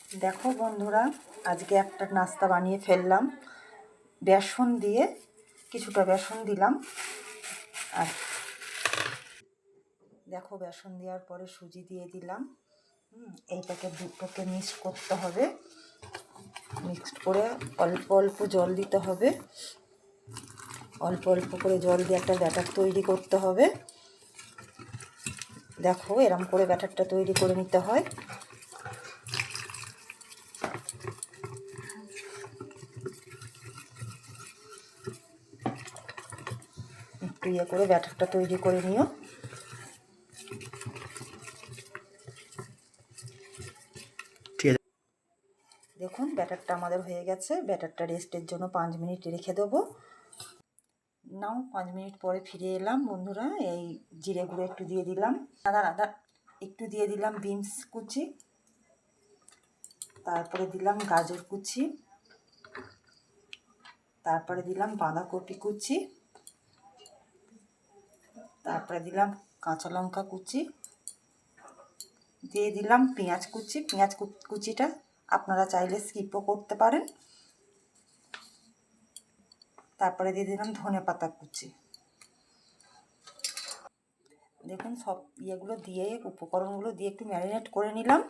দেখো বন্ধুরা, আজকে একটা নাস্তা বানিয়ে ফেললাম। বেসন দিয়ে কিছুটা বেসন দিলাম, আর দেখো বেসন দেওয়ার পরে সুজি দিয়ে দিলাম। এইটাকে দুটোকে মিক্স করতে হবে। মিক্সড করে অল্প অল্প জল দিতে হবে। অল্প অল্প করে জল দিয়ে একটা ব্যাটার তৈরি করতে হবে। দেখো এরম করে ব্যাটারটা তৈরি করে নিতে হয়। একটু ইয়ে করে ব্যাটারটা তৈরি করে নিও। দেখুন ব্যাটারটা আমাদের হয়ে গেছে। ব্যাটারটা রেস্টের জন্য 5 মিনিট রেখে দেবো। নাও 5 মিনিট পরে ফিরে এলাম বন্ধুরা। এই জিরে গুঁড়ো একটু দিয়ে দিলাম, আদা একটু দিয়ে দিলাম, বিনস কুচি, তারপরে দিলাম গাজর কুচি, তারপরে দিলাম বাঁধাকপি কুচি, তারপরে দিলাম কাঁচা লঙ্কা কুচি, দিয়ে দিলাম পেঁয়াজ কুচি। পেঁয়াজ কুচিটা আপনারা চাইলে স্কিপও করতে পারেন। তারপরে দিয়ে দিলাম ধনেপাতা কুচি। দেখুন সব ইয়েগুলো দিয়ে, উপকরণগুলো দিয়ে একটু ম্যারিনেট করে নিলাম।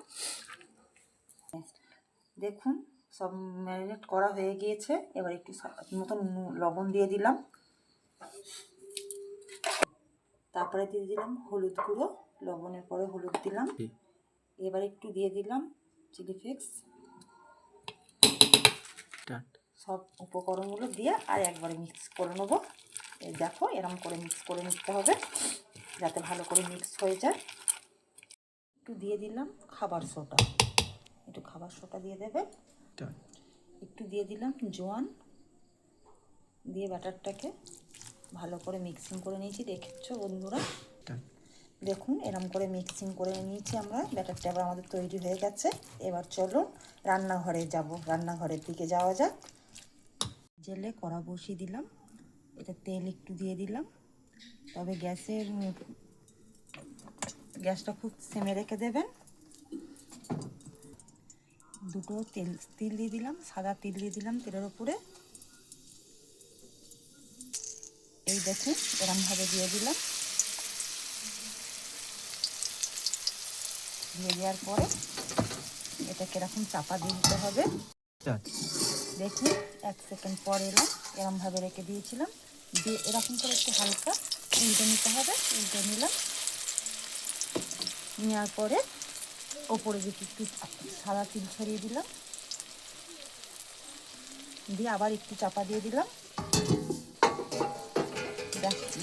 দেখুন সব ম্যারিনেট করা হয়ে গিয়েছে। এবার একটু মতন লবণ দিয়ে দিলাম, তারপরে দিয়ে দিলাম হলুদ গুঁড়ো। লবণের পরে হলুদ দিলাম। এবার একটু দিয়ে দিলাম চিলি ফ্লেক্স। সব উপকরণগুলো দিয়ে আর একবারে মিক্স করে নেবো। এই দেখো এরম করে মিক্স করে নিতে হবে যাতে ভালো করে মিক্স হয়ে যায়। একটু দিয়ে দিলাম খাবার সোডা। একটু খাবার সোডা দিয়ে দেবে। একটু দিয়ে দিলাম জোয়ান। দিয়ে ব্যাটারটাকে ভালো করে মিক্সিং করে নিয়েছি। দেখছো বন্ধুরা, দেখুন এরম করে মিক্সিং করে নিয়েছি আমরা। ব্যাটারটা এবার আমাদের তৈরি হয়ে গেছে। এবার চলুন রান্নাঘরে যাব। রান্নাঘরের দিকে যাওয়া যাক। জেলে কড়া বসিয়ে দিলাম। এটা তেল একটু দিয়ে দিলাম। তবে গ্যাসটা খুব সিমে রেখে দেবেন। দুটো তিল দিয়ে দিলাম, সাদা তিল দিয়ে দিলাম তেলের উপরে। এই দেখুন এরমভাবে দিয়ে দিলাম। দিয়ে দেওয়ার পরে এটাকে এরকম চাপা দিয়ে দিতে হবে। দেখুন 1 সেকেন্ড পর এলাম, এরমভাবে রেখে দিয়েছিলাম। দিয়ে এরকম করে একটু হালকা উল্টে নিতে হবে। উল্টে নিলাম। নেওয়ার পরে ওপরে দিকে একটু সাদা তিল ছড়িয়ে দিলাম। দিয়ে আবার একটু চাপা দিয়ে দিলাম।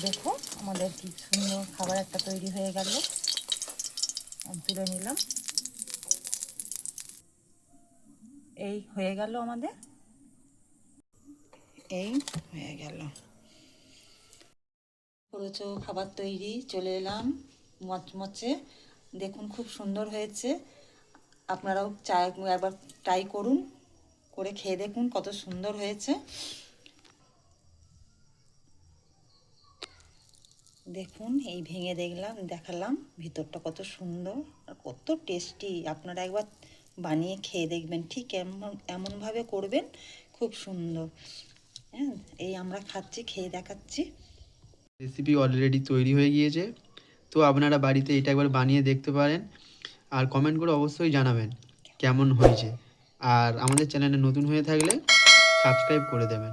দেখো আমাদের কি সুন্দর খাবার একটা তৈরি হয়ে গেল। তুলে নিলাম। এই হয়ে গেল আমাদের, এই হয়ে গেল করেছো খাবার তৈরি। চলে এলাম মচমচে। দেখুন খুব সুন্দর হয়েছে। আপনারাও একবার ট্রাই করুন, করে খেয়ে দেখুন কত সুন্দর হয়েছে। দেখুন এই ভেঙে দেখালাম ভিতরটা কত সুন্দর আর কত টেস্টি। আপনারা একবার বানিয়ে খেয়ে দেখবেন, ঠিক এমনভাবে করবেন, খুব সুন্দর। হ্যাঁ, এই আমরা খাচ্ছি, খেয়ে দেখাচ্ছি। রেসিপি অলরেডি তৈরি হয়ে গিয়েছে, তো আপনারা বাড়িতে এটা একবার বানিয়ে দেখতে পারেন। আর কমেন্ট করে অবশ্যই জানাবেন কেমন হয়েছে। আর আমাদের চ্যানেলে নতুন হয়ে থাকলে সাবস্ক্রাইব করে দেবেন।